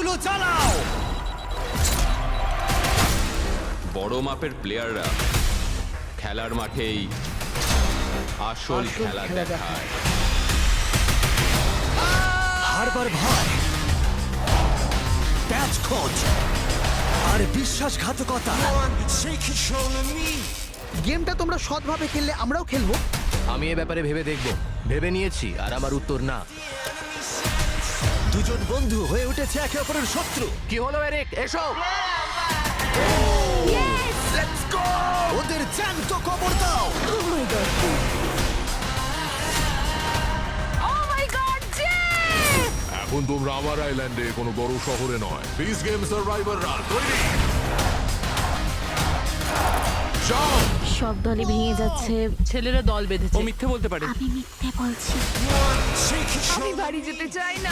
গুলো চালাও। বড় মাপের প্লেয়াররা খেলার মাঠেই আসল খেলা দেখায়। হারবার ভয়, প্যাচ খোঁজ আর বিশ্বাসঘাতকতা। গেমটা তোমরা সৎভাবে খেললে আমরাও খেলবো। আমি এ ব্যাপারে ভেবে দেখব। ভেবে নিয়েছি আর আমার উত্তর না। দুজন বন্ধু হয়ে উঠেছে একে অপরের শত্রু। কি হলো এরিক? এসো। ওদের জ্যান্ত কবর দাও। এখন তোমরা আমার আইল্যান্ডে কোনো বড় শহরে নয়, পিস গেম সার্ভাইভাররা তৈরি। যাও। সব দলই ভেঙে যাচ্ছে। ছেলেরা দল বেঁধেছে। ও মিথ্যে বলতে পারে। আমি মিথ্যে বলছি। আমি বাড়ি যেতে চাই না।